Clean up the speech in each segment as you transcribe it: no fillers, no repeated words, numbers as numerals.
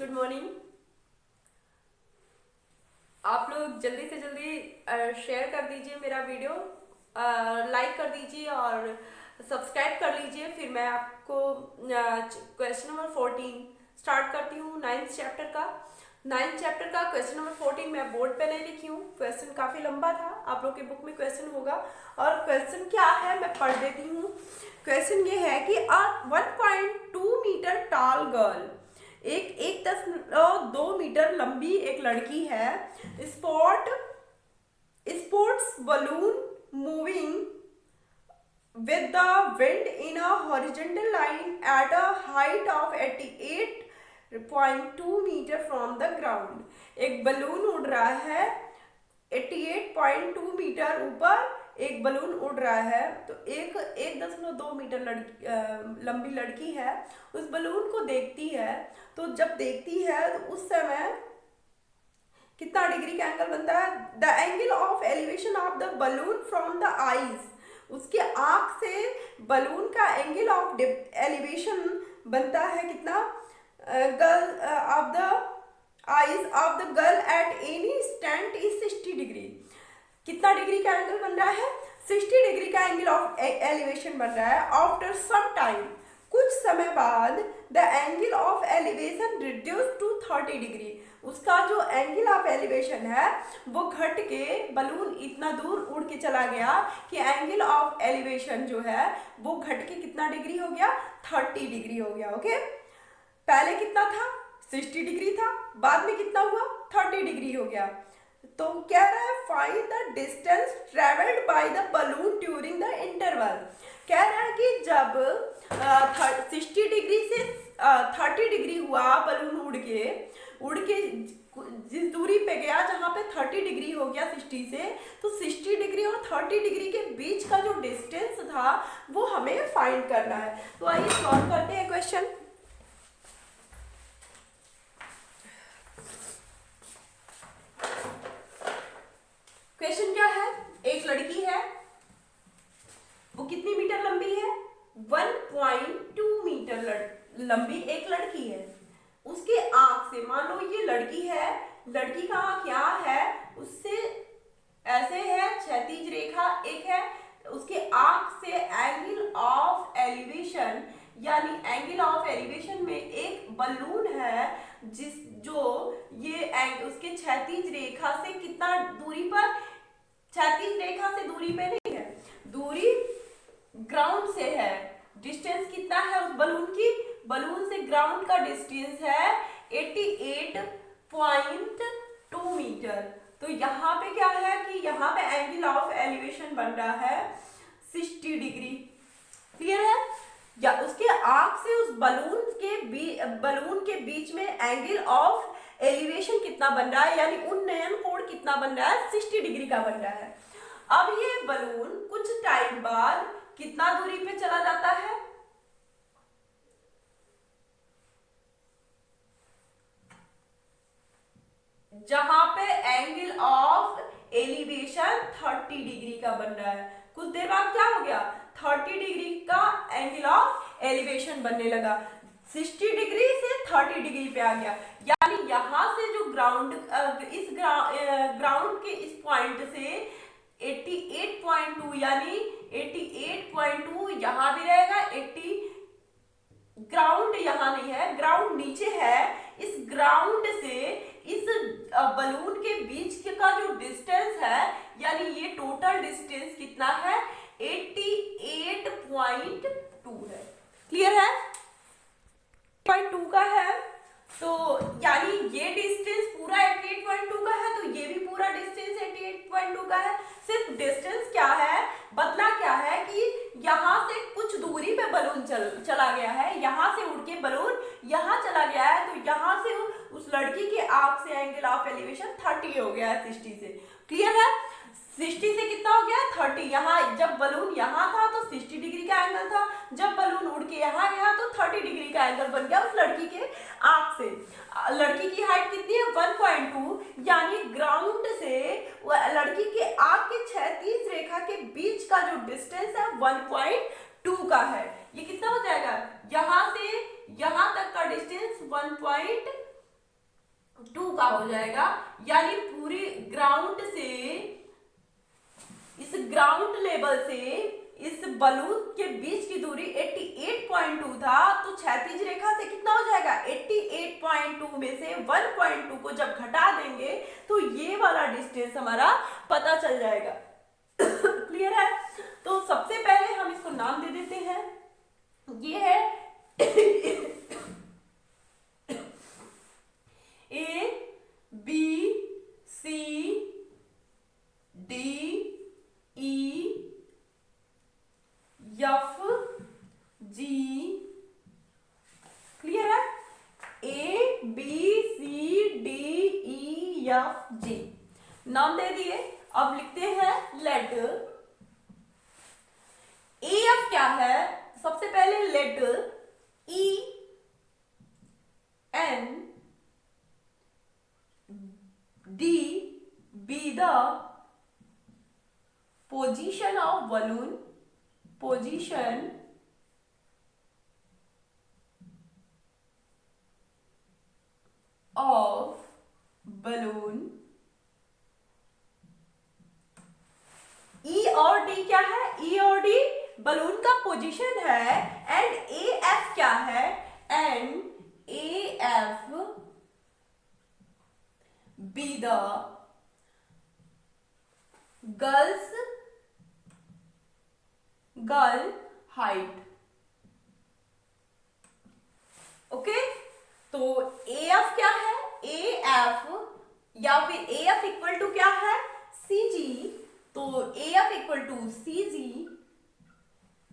Good morning. आप लोग जल्दी से जल्दी शेयर कर दीजिए मेरा वीडियो, लाइक कर दीजिए और सब्सक्राइब कर लीजिए। फिर मैं आपको क्वेश्चन नंबर 14 स्टार्ट करती हूँ। नाइन्थ चैप्टर का क्वेश्चन नंबर 14 मैं बोर्ड पे नहीं लिखी हूँ। क्वेश्चन काफ़ी लंबा था, आप लोग की बुक में क्वेश्चन होगा। और क्वेश्चन क्या है मैं पढ़ देती हूँ। क्वेश्चन ये है कि 1.2 मीटर टॉल गर्ल, एक 1.2 मीटर लंबी एक लड़की है, sports balloon moving with the wind in a horizontal line at a height of 88.2 metre from the ground। एक बलून उड़ रहा है 88.2 मीटर ऊपर, एक बलून उड़ रहा है। तो 1.2 मीटर लंबी लड़की है, उस बलून को देखती है। तो जब देखती है तो उस समय कितना डिग्री का एंगल बनता है? The angle of elevation of the balloon from the eyes, उसके आंख से बलून का एंगल ऑफ एलिवेशन बनता है कितना? Girl of the eyes of the girl at any instant is 60 degree. कितना डिग्री का एंगल बन रहा है? 60 डिग्री का एंगल ऑफ एलिवेशन बन रहा है। आफ्टर सम टाइम, कुछ समय बाद, the angle of elevation reduce to 30 degree, उसका जो एंगल ऑफ एलिवेशन है वो घट के बलून इतना दूर उड़ के चला गया कि एंगल ऑफ एलिवेशन जो है वो घट के कितना डिग्री हो गया? 30 डिग्री हो गया। ओके, पहले कितना था? 60 डिग्री था, बाद में कितना हुआ? 30 डिग्री हो गया। तो कह रहा है find the distance travelled by the balloon during the interval. कह रहा है कि जब 60 डिग्री से 30 डिग्री हुआ, बलून उड़ के जिस दूरी पे गया जहाँ पे 30 डिग्री हो गया 60 से, तो 60 डिग्री और 30 डिग्री के बीच का जो डिस्टेंस था वो हमें फाइंड करना है। तो आइए सॉल्व करते हैं क्वेश्चन। क्वेश्चन क्या है? एक लड़की है, वो कितनी मीटर लंबी है? 1.2 मीटर लंबी एक लड़की है। उसके आंख से, मान लो ये लड़की है, लड़की का आंख यहाँ है, उससे ऐसे है, क्षैतिज रेखा एक है, उसके आंख से एंगल ऑफ एलिवेशन, यानी एंगल ऑफ एलिवेशन में एक बलून है जो ये उसके क्षैतिज रेखा से कितना दूरी पर? क्षैतिज रेखा से दूरी पे नहीं है, दूरी ग्राउंड से है। डिस्टेंस कितना है उस बलून की? बलून से ग्राउंड का डिस्टेंस है 88.2 मीटर। तो यहाँ पे क्या है कि यहाँ पे एंगल ऑफ एलिवेशन बन रहा है 60 डिग्री। क्लियर है? या उसके आंख से उस बलून के बीच में एंगल ऑफ एलिवेशन कितना बन रहा है, यानी उन्नयन कोण कितना बन रहा है? 60 डिग्री का बन रहा है। अब ये बलून कुछ टाइम बाद कितना दूरी पे चला जाता है? जहां पे एंगल ऑफ एलिवेशन 30 डिग्री का बन रहा है। कुछ देर बाद क्या हो गया? 30 डिग्री का एंगल ऑफ एलिवेशन बनने लगा, 60 डिग्री से 30 डिग्री पे आ गया। यानी यहां से जो ग्राउंड के इस पॉइंट से 88.2, यानी 88.2 यहां भी रहेगा, 80 ग्राउंड यहां नहीं है, ग्राउंड नीचे है। इस ग्राउंड से इस बलून के बीच का जो डिस्टेंस है, यानी ये टोटल डिस्टेंस कितना है? 88.2 है। क्लियर है? 0.2 का है, तो यानी ये डिस्टेंस पूरा 88.2 का है, तो ये भी पूरा डिस्टेंस 88.2 का है। सिर्फ डिस्टेंस क्या है, बदला क्या है कि यहाँ से कुछ दूरी पे बलून चला गया है, यहाँ से उड़ के बलून यहाँ चला गया है, तो यहाँ से उस लड़की के आंख से एंगल ऑफ एलिवेशन 30 हो गया है 60 से। क्लियर है? 60 से कितना हो गया? 30। यहाँ जब बलून यहाँ था तो 60 डिग्री का एंगल था, जब बलून उड़ के यहाँ गया तो 30 डिग्री का एंगल बन गया उस लड़की के आंख से। लड़की की हाइट कितनी है? 1.2, यानी ग्राउंड से लड़की के आंख के क्षैतिज रेखा के बीच का जो डिस्टेंस है 1.2 का है। ये कितना हो जाएगा? यहाँ से यहाँ तक का डिस्टेंस 2 का हो जाएगा, यानी पूरी ग्राउंड से, इस ग्राउंड लेवल से इस बलून के बीच की दूरी 88.2 था, तो क्षैतिज रेखा से कितना हो जाएगा, 88.2 में से 1.2 को जब घटा देंगे तो ये वाला डिस्टेंस हमारा पता चल जाएगा। क्लियर है? तो सबसे पहले हम इसको नाम दे देते हैं, ये है A B C D E F G। Clear है? A B C D E F G नाम दे दिए। अब लिखते हैं लेटर। ए एफ क्या है? सबसे पहले letter E N D be the position of balloon, position of balloon। E और D क्या है? E और D बलून का पोजीशन है, एंड ए एफ क्या है? And A F be the girl height। Okay, तो ए एफ क्या है? ए एफ या फिर ए एफ इक्वल टू क्या है? C G. तो A F equal to C G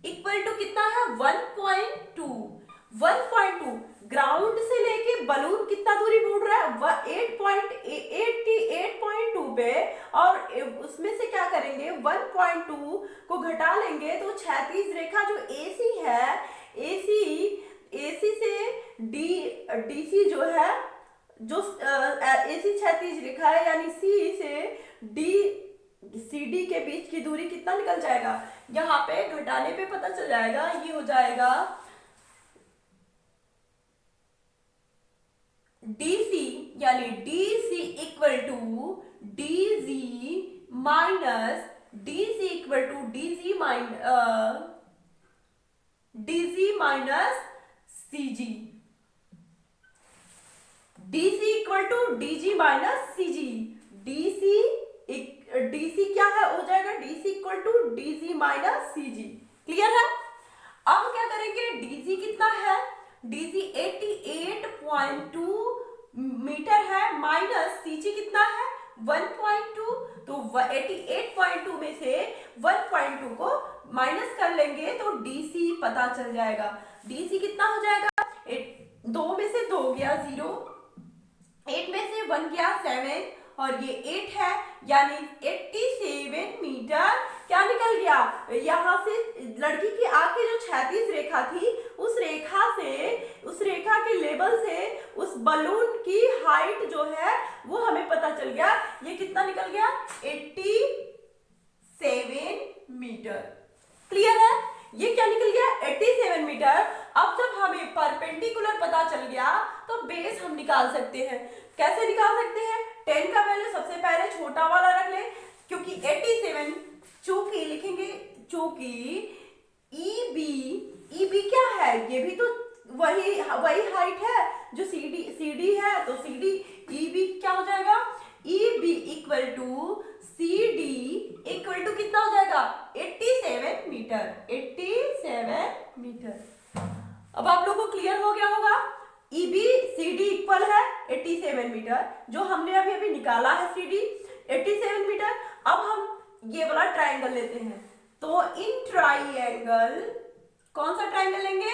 equal to कितना है? 1.2। 1.2 ग्राउंड से लेके बलून कितना दूरी मुड़ रहा है? 88.2 पे, और उसमें से क्या करेंगे? 1.2 को घटा लेंगे तो क्षैतिज रेखा जो AC है, AC से DC जो है, जो AC क्षैतिज रेखा है, यानी C से CD के बीच की दूरी कितना निकल जाएगा? यहाँ पे घटाने पे पता चल जाएगा, ये हो जाएगा DC, यानी DC equal to DG minus DC equal to DG minus CG। DC equal to DG minus CG। DC क्या है? हो जाएगा DC equal to DG minus CG। Clear है? अब क्या करेंगे? DG कितना है? DG 88.2 मीटर है, माइनस CG कितना है? 1.2। तो 88.2 में से 1.2 को माइनस कर लेंगे तो DC पता चल जाएगा। DC कितना हो जाएगा? 2 में से 2 गया 0, 8 में से 1 गया 7, और ये 8 है, यानी 87 मीटर क्या निकल गया? यहाँ से लड़की की आंख की जो क्षैतिज रेखा थी, उस रेखा के लेवल से उस बलून की हाइट जो है वो हमें पता चल गया। ये कितना निकल गया? 87 मीटर। क्लियर है? ये क्या निकल गया? 87 मीटर। अब जब हमें परपेंडिकुलर पता चल गया तो बेस हम निकाल सकते हैं। कैसे निकाल सकते हैं? 10 का वैल्यू सबसे पहले छोटा वाला रख ले, क्योंकि 87 चूंकि लिखेंगे, चूंकि EB क्या है? ये भी तो वही हाइट है जो CD है, तो CD EB क्या हो जाएगा? EB equal to CD equal to कितना हो जाएगा? 87 मीटर। 87 मीटर। अब आप लोगों को क्लियर हो गया होगा। EB CD इक्वल है 87 मीटर, जो हमने अभी निकाला है CD 87 मीटर। अब हम ये वाला ट्राइंगल लेते हैं, तो इन ट्राइंगल कौन सा ट्राइंगल लेंगे?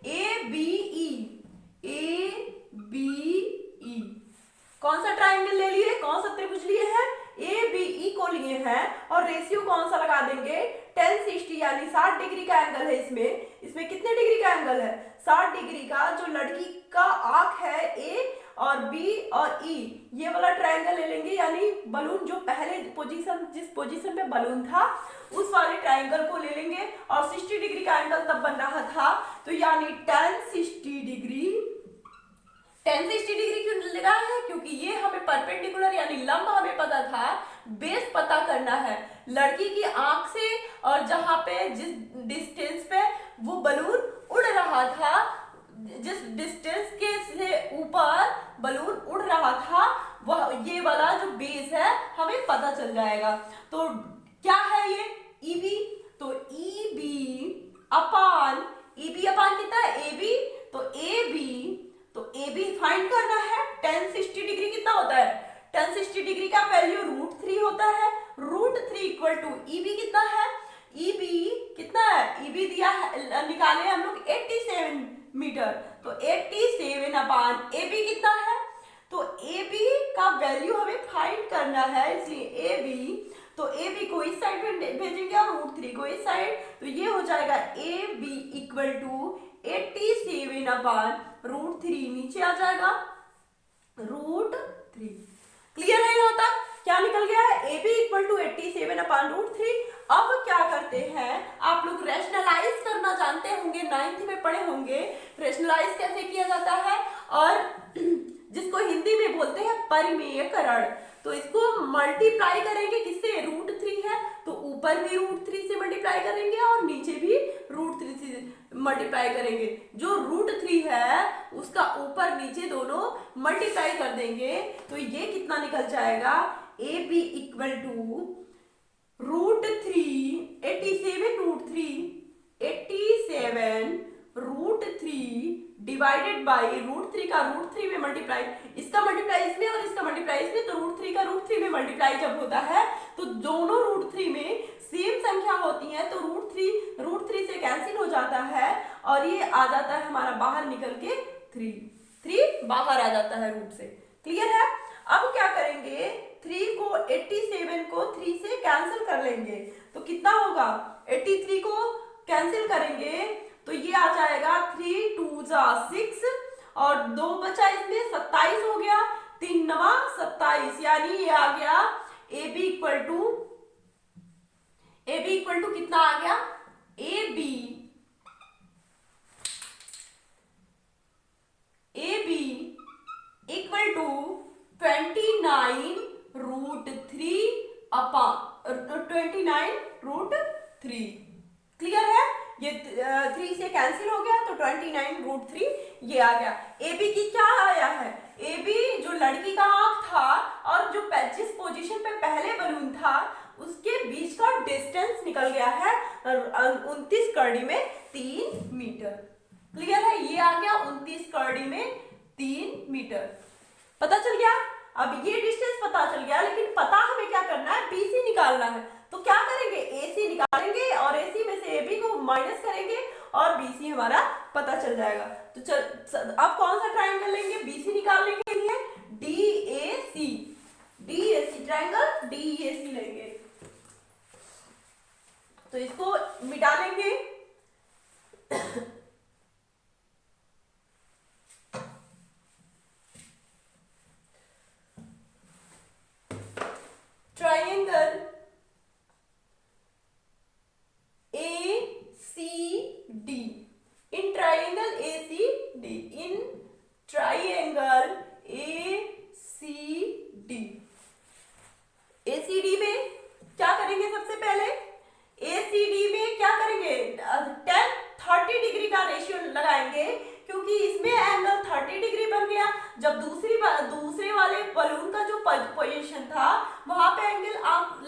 ABE। कौन सा ट्राइंगल ले लिए? कौन सा त्रिभुज लिए हैं? ABE को लिए हैं, और रेशियो कौन सा लगा देंगे? 1060, यानी 60 डिग्री का एंगल है इसमें कितने डिग्री का एंगल है? 60 डिग्री का। जो लड़की का आंख है A और B और E, ये वाला ट्रायंगल ले लेंगे, यानी बलून जो पहले जिस पोजीशन में बलून था उस वाले ट्रायंगल को ले लेंगे, और 60 डिग्री का एंगल तब बन रहा था, तो यानी tan 60 डिग्री 1060 डिग्री क्यों लगा है? क्योंकि ये हमें परपेंडिकुलर यानी लंब हमें पता था, बेस पता करना है लड़की की आंख से, और जहां पे जिस डिस्टेंस पे वो बलून उड़ रहा था, जिस डिस्टेंस के से ऊपर बलून उड़ रहा था, वह ये वाला जो बेस है हमें पता चल जाएगा। तो क्या है ये? ईबी। तो ईबी अपान कितना है? एबी। तो एबी फाइंड करना है। 1060 डिग्री कितना होता है? 1060 डिग्री का वैल्यू √3 होता है। √3 इक्वल टू ईबी कितना है? ईबी कितना है? ईबी दिया है, निकाले हम लोग 87 मीटर। तो 87 अपान एबी कितना है? तो AB का वैल्यू हमें फाइंड करना है, इसलिए AB, तो AB को इस साइड पे भेजेंगे और √3 को इस साइड, तो ये हो जाएगा AB इक्वल टू 87 अपान √3, नीचे आ जाएगा √3। क्लियर है यहाँ तक? क्या निकल गया है? AB इक्वल टू 87 अपान √3। अब क्या करते हैं, आप लोग रेशनलाइज करना जानते होंगे, 9th में पढ़े होंगे रेशनलाइज कैसे किया जाता है, और जिसको हिंदी में बोलते हैं परिमेयकरण। तो इसको मल्टीप्लाई करेंगे किससे? √3 है तो ऊपर भी √3 से मल्टीप्लाई करेंगे और नीचे भी √3 से मल्टीप्लाई करेंगे। जो √3 है उसका ऊपर नीचे दोनों मल्टीप्लाई कर देंगे, तो ये कितना निकल जाएगा? AB equal to √3, 87 divided by √3 का √3 में मल्टीप्लाई, इसका मल्टीप्लाई इसमें और इसका मल्टीप्लाई इसमें, तो √3 का √3 में मल्टीप्लाई जब होता है तो दोनों √3 में सेम संख्या होती है, तो √3 से कैंसिल हो जाता है और ये आ जाता है हमारा बाहर निकल के 3 बाहर आ जाता है रूट से। क्लियर है? अब क्या करेंगे, 87 को 3 से कैंसिल कर लेंगे, तो कितना होगा? 83 को कैंसिल करेंगे तो ये आ जाएगा 3 2 जा 6 और 2 बचा इसमें 27 हो गया, 3 9 27, यानी ये आ गया AB इक्वल टू कितना आ गया? AB equal to 29√3 upon 29√3। Clear है? ये 3 से कैंसिल हो गया तो 29√3 ये आ गया। AB की क्या आया है? AB जो लड़की का आंख था और जो जिस पोजीशन पे पहले बलून था उसके बीच का डिस्टेंस निकल गया है 29 कड़ी में 3 मीटर। क्लियर है? ये आ गया 29 कड़ी में 3 मीटर। पता चल गया? अब ये डिस्टेंस पता चल गया, लेकिन पता हमें क्या करना है? BC निकालना है। तो क्या करेंगे? AC निकालेंगे और AC में से AB को माइनस करेंगे और BC हमारा पता चल जाएगा। तो चल अब कौन सा ट्रायंगल लेंगे BC निकालने के लिए? DAC ट्रायंगल DAC लेंगे। तो इसको मिटा लेंगे। Triangle ACD, in triangle ACD, ACD में क्या करेंगे? सबसे पहले ACD में क्या करेंगे? 10-30 डिग्री का रेशियो लगाएंगे, क्योंकि इसमें एंगल 30 डिग्री बन गया। जब दूसरे वाले बलून का जो पोजीशन था वहां पे एंगल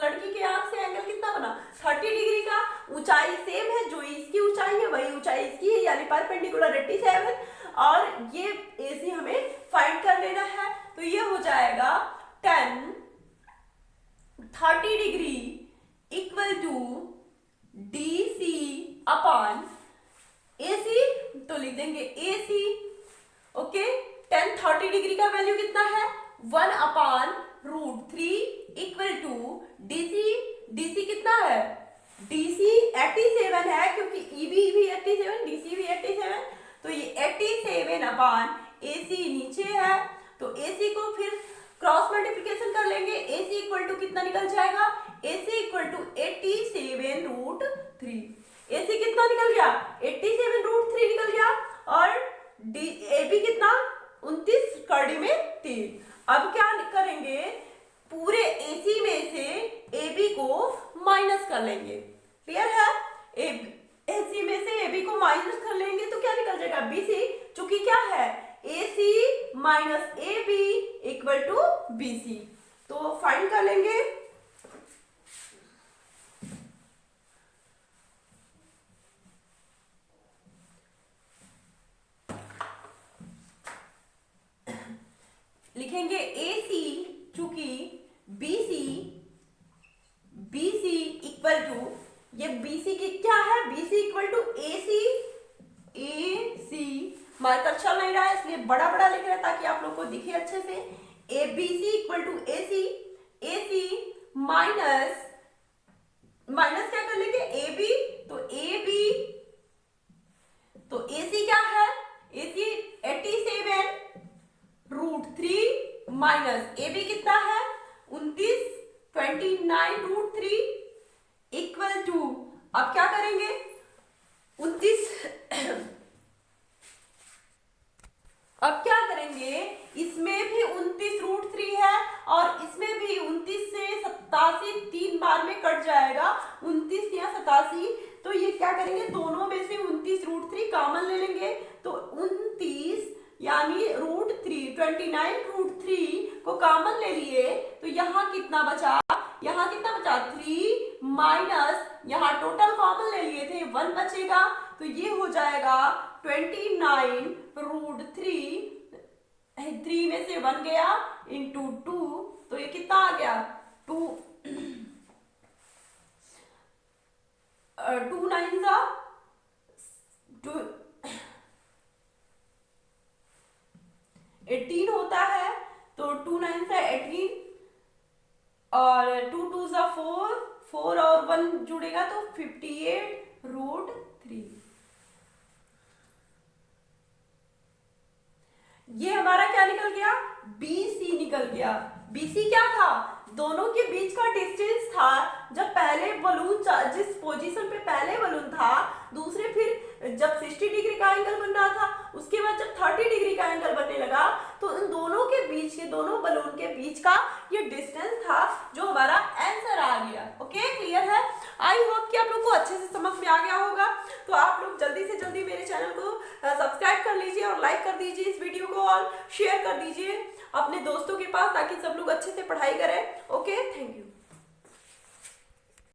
लड़की के आंख से एंगल कितना बना? 30 डिग्री का। ऊंचाई सेम है, जो इसकी ऊंचाई है वही ऊंचाई इसकी है, यानी परपेंडिकुलर 87, और ये AC हमें फाइंड कर लेना है। तो ये हो जाएगा 10-30 degree equal to DC upon AC, तो लिख देंगे AC। ओके, 10-30 डिग्री का वैल्यू कितना है? 1 अपान √3 इक्वल टू DC कितना है? DC 87 है, क्योंकि EB भी 87, DC भी 87, तो ये 87 अपान AC नीचे है, तो AC को फिर क्रॉस मल्टीप्लिकेशन कर लेंगे। AC इक्वल टू कितना निकल जाएगा? AC equal to 87√3। AC कितना निकल गया? 87√3 निकल गया। और AB कितना? 29 कड़ी में 3। अब क्या करेंगे, पूरे AC में से AB को माइनस कर लेंगे। क्लियर है? AC में से AB को माइनस कर लेंगे तो क्या निकल जाएगा, BC। चूंकि क्या है, AC minus AB equal to BC। तो फाइंड कर लेंगे। लिखेंगे AC चूंकि BC इक्वल टू, ये BC की क्या है, BC इक्वल टू AC हमारे तक चल नहीं रहा है इसलिए बड़ा बड़ा लिख रहा है ताकि आप लोग को दिखे अच्छे से। ABC equal to AC minus क्या कर लेंगे, AB। तो AC क्या है, AC 87√3 माइनस AB कितना है 29 इक्वल टू, अब क्या करेंगे 29 अब क्या करेंगे, इसमें भी 29√3 है और इसमें भी 29 से 87 3 बार में कट जाएगा, 29 या 87। तो ये क्या करेंगे, दोनों में से 29√3 कॉमन ले लेंगे। तो 29 यानी √3 को कॉमन ले लिए तो यहाँ कितना बचा, 3 माइनस यहाँ टोटल कॉमन ले लिए थे 1 बचेगा। तो ये हो जाएगा 29√3 में से 1 गया इंटू 2, तो ये कितना आ गया 2 9 18 होता है। तो 2 9 से 18 और 2 2 4 और 1 जुड़ेगा तो 58√3। ये हमारा क्या निकल गया, BC निकल गया। BC क्या था, दोनों के बीच का डिस्टेंस था। जब पहले बलून जिस पोजीशन पे पहले बलून था, दूसरे फिर जब 60 डिग्री का एंगल बन रहा था, उसके बाद जब 30 डिग्री का एंगल बनने लगा तो इन दोनों के बीच के, दोनों बलून के बीच का ये डिस्टेंस था जो हमारा आंसर आ गया। ओके, क्लियर है? आई होप कि आप लोग को अच्छे से समझ में आ गया होगा। तो आप लोग जल्दी से जल्दी मेरे चैनल को सब्सक्राइब कर लीजिए और लाइक कर दीजिए इस वीडियो को और शेयर कर दीजिए अपने दोस्तों के पास ताकि सब लोग अच्छे से पढ़ाई करें। Okay, thank you.